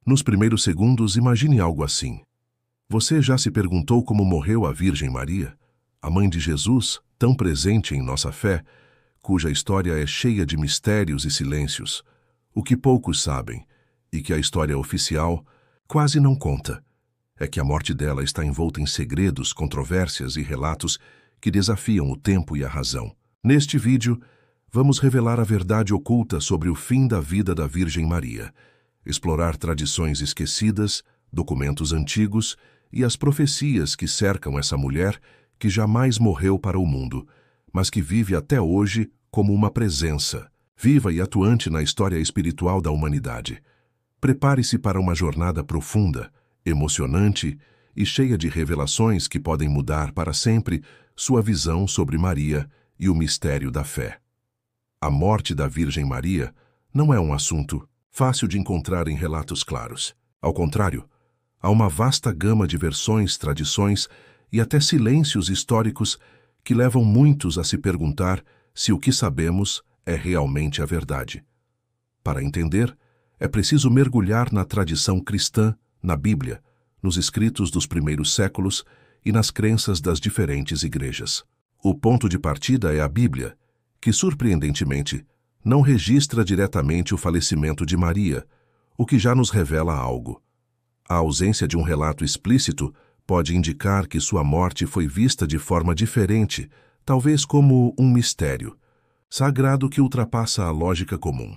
Nos primeiros segundos, imagine algo assim. Você já se perguntou como morreu a Virgem Maria, a mãe de Jesus, tão presente em nossa fé, cuja história é cheia de mistérios e silêncios, o que poucos sabem, e que a história oficial quase não conta, é que a morte dela está envolta em segredos, controvérsias e relatos que desafiam o tempo e a razão. Neste vídeo, vamos revelar a verdade oculta sobre o fim da vida da Virgem Maria, explorar tradições esquecidas, documentos antigos e as profecias que cercam essa mulher que jamais morreu para o mundo, mas que vive até hoje como uma presença, viva e atuante na história espiritual da humanidade. Prepare-se para uma jornada profunda, emocionante e cheia de revelações que podem mudar para sempre sua visão sobre Maria e o mistério da fé. A morte da Virgem Maria não é um assunto fácil de encontrar em relatos claros. Ao contrário, há uma vasta gama de versões, tradições e até silêncios históricos que levam muitos a se perguntar se o que sabemos é realmente a verdade. Para entender, é preciso mergulhar na tradição cristã, na Bíblia, nos escritos dos primeiros séculos e nas crenças das diferentes igrejas. O ponto de partida é a Bíblia, que, surpreendentemente, não registra diretamente o falecimento de Maria, o que já nos revela algo. A ausência de um relato explícito pode indicar que sua morte foi vista de forma diferente, talvez como um mistério sagrado que ultrapassa a lógica comum.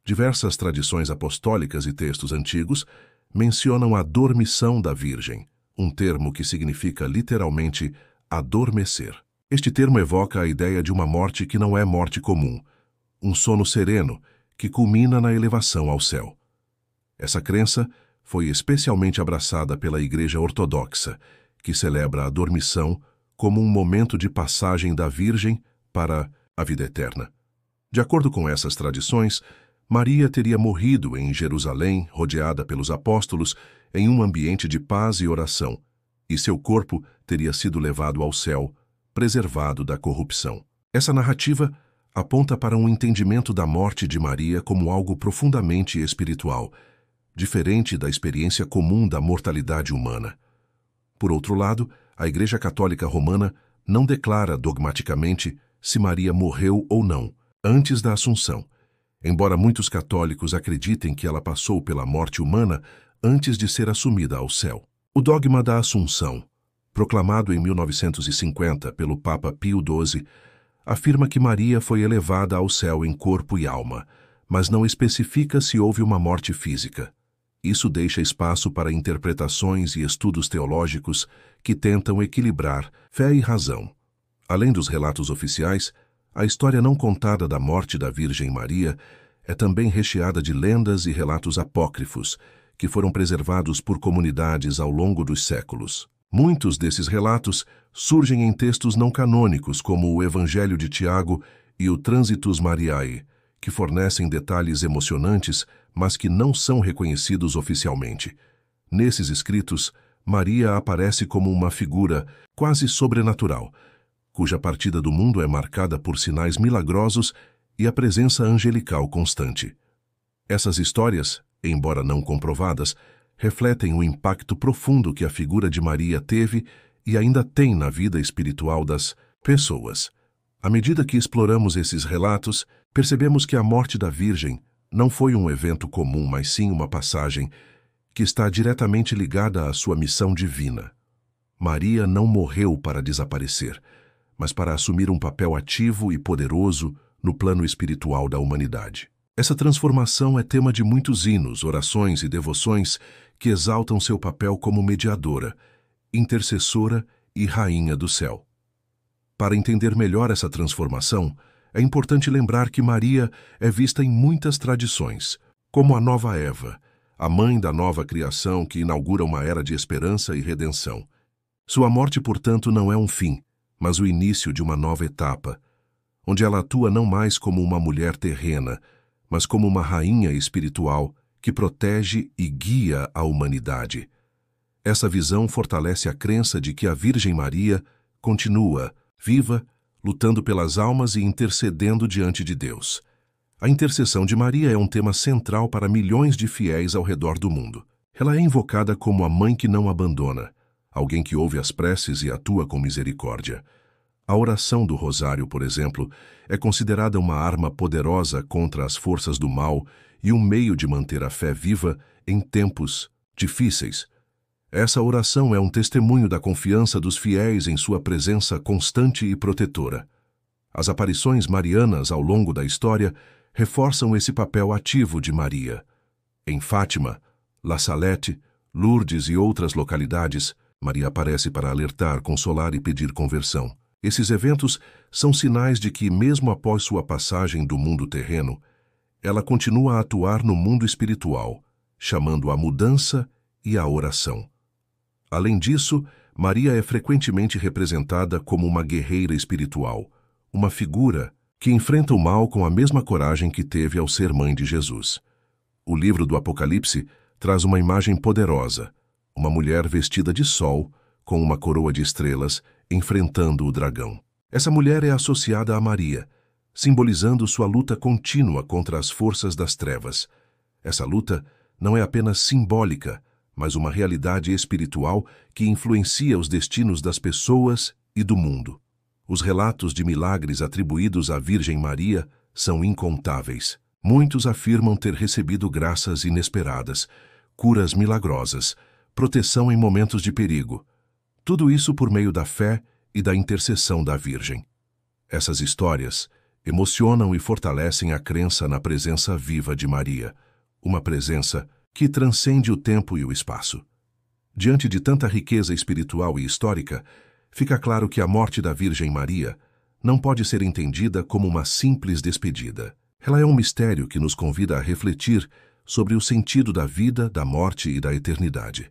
Diversas tradições apostólicas e textos antigos mencionam a dormição da Virgem, um termo que significa literalmente adormecer. Este termo evoca a ideia de uma morte que não é morte comum, um sono sereno que culmina na elevação ao céu. Essa crença foi especialmente abraçada pela Igreja Ortodoxa, que celebra a dormição como um momento de passagem da Virgem para a vida eterna. De acordo com essas tradições, Maria teria morrido em Jerusalém, rodeada pelos apóstolos, em um ambiente de paz e oração, e seu corpo teria sido levado ao céu, preservado da corrupção. Essa narrativa aponta para um entendimento da morte de Maria como algo profundamente espiritual, diferente da experiência comum da mortalidade humana. Por outro lado, a Igreja Católica Romana não declara dogmaticamente se Maria morreu ou não antes da Assunção, embora muitos católicos acreditem que ela passou pela morte humana antes de ser assumida ao céu. O dogma da Assunção, proclamado em 1950 pelo Papa Pio XII, afirma que Maria foi elevada ao céu em corpo e alma, mas não especifica se houve uma morte física. Isso deixa espaço para interpretações e estudos teológicos que tentam equilibrar fé e razão. Além dos relatos oficiais, a história não contada da morte da Virgem Maria é também recheada de lendas e relatos apócrifos, que foram preservados por comunidades ao longo dos séculos. Muitos desses relatos surgem em textos não canônicos, como o Evangelho de Tiago e o Transitus Mariae, que fornecem detalhes emocionantes, mas que não são reconhecidos oficialmente. Nesses escritos, Maria aparece como uma figura quase sobrenatural, cuja partida do mundo é marcada por sinais milagrosos e a presença angelical constante. Essas histórias, embora não comprovadas, refletem o impacto profundo que a figura de Maria teve e ainda tem na vida espiritual das pessoas. À medida que exploramos esses relatos, percebemos que a morte da Virgem não foi um evento comum, mas sim uma passagem que está diretamente ligada à sua missão divina. Maria não morreu para desaparecer, mas para assumir um papel ativo e poderoso no plano espiritual da humanidade. Essa transformação é tema de muitos hinos, orações e devoções que exaltam seu papel como mediadora, intercessora e rainha do céu. Para entender melhor essa transformação, é importante lembrar que Maria é vista em muitas tradições, como a nova Eva, a mãe da nova criação que inaugura uma era de esperança e redenção. Sua morte, portanto, não é um fim, mas o início de uma nova etapa, onde ela atua não mais como uma mulher terrena, mas como uma rainha espiritual que protege e guia a humanidade. Essa visão fortalece a crença de que a Virgem Maria continua viva, lutando pelas almas e intercedendo diante de Deus. A intercessão de Maria é um tema central para milhões de fiéis ao redor do mundo. Ela é invocada como a mãe que não abandona, alguém que ouve as preces e atua com misericórdia. A oração do rosário, por exemplo, é considerada uma arma poderosa contra as forças do mal e um meio de manter a fé viva em tempos difíceis. Essa oração é um testemunho da confiança dos fiéis em sua presença constante e protetora. As aparições marianas ao longo da história reforçam esse papel ativo de Maria. Em Fátima, La Salette, Lourdes e outras localidades, Maria aparece para alertar, consolar e pedir conversão. Esses eventos são sinais de que, mesmo após sua passagem do mundo terreno, ela continua a atuar no mundo espiritual, chamando a mudança e a oração. Além disso, Maria é frequentemente representada como uma guerreira espiritual, uma figura que enfrenta o mal com a mesma coragem que teve ao ser mãe de Jesus. O livro do Apocalipse traz uma imagem poderosa, uma mulher vestida de sol, com uma coroa de estrelas, enfrentando o dragão. Essa mulher é associada a Maria, simbolizando sua luta contínua contra as forças das trevas. Essa luta não é apenas simbólica, mas uma realidade espiritual que influencia os destinos das pessoas e do mundo. Os relatos de milagres atribuídos à Virgem Maria são incontáveis. Muitos afirmam ter recebido graças inesperadas, curas milagrosas, proteção em momentos de perigo. Tudo isso por meio da fé e da intercessão da Virgem. Essas histórias emocionam e fortalecem a crença na presença viva de Maria, uma presença que transcende o tempo e o espaço. Diante de tanta riqueza espiritual e histórica, fica claro que a morte da Virgem Maria não pode ser entendida como uma simples despedida. Ela é um mistério que nos convida a refletir sobre o sentido da vida, da morte e da eternidade.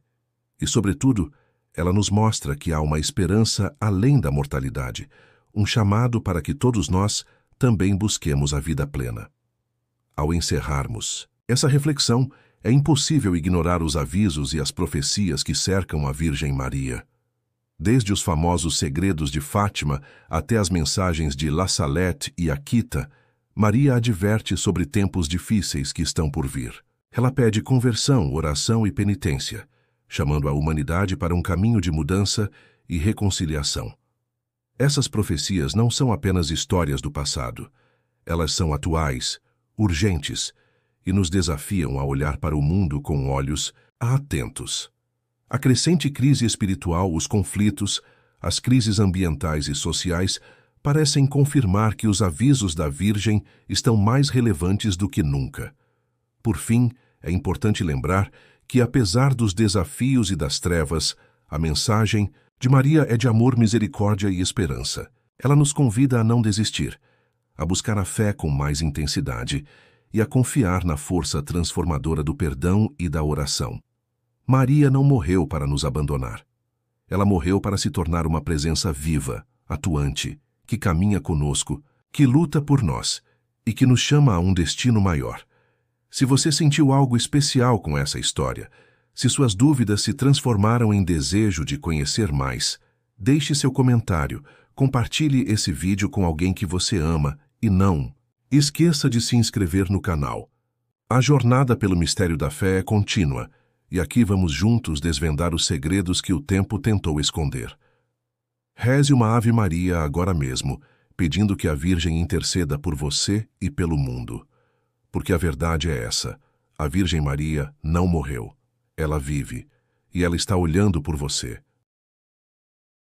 E, sobretudo, ela nos mostra que há uma esperança além da mortalidade, um chamado para que todos nós também busquemos a vida plena. Ao encerrarmos essa reflexão, é impossível ignorar os avisos e as profecias que cercam a Virgem Maria. Desde os famosos segredos de Fátima até as mensagens de La Salette e Akita, Maria adverte sobre tempos difíceis que estão por vir. Ela pede conversão, oração e penitência, chamando a humanidade para um caminho de mudança e reconciliação. Essas profecias não são apenas histórias do passado. Elas são atuais, urgentes, e nos desafiam a olhar para o mundo com olhos atentos. A crescente crise espiritual, os conflitos, as crises ambientais e sociais parecem confirmar que os avisos da Virgem estão mais relevantes do que nunca. Por fim, é importante lembrar que, apesar dos desafios e das trevas, a mensagem de Maria é de amor, misericórdia e esperança. Ela nos convida a não desistir, a buscar a fé com mais intensidade e a confiar na força transformadora do perdão e da oração. Maria não morreu para nos abandonar. Ela morreu para se tornar uma presença viva, atuante, que caminha conosco, que luta por nós e que nos chama a um destino maior. Se você sentiu algo especial com essa história, se suas dúvidas se transformaram em desejo de conhecer mais, deixe seu comentário, compartilhe esse vídeo com alguém que você ama e não esqueça de se inscrever no canal. A jornada pelo mistério da fé é contínua, e aqui vamos juntos desvendar os segredos que o tempo tentou esconder. Reze uma Ave Maria agora mesmo, pedindo que a Virgem interceda por você e pelo mundo. Porque a verdade é essa: a Virgem Maria não morreu. Ela vive, e ela está olhando por você.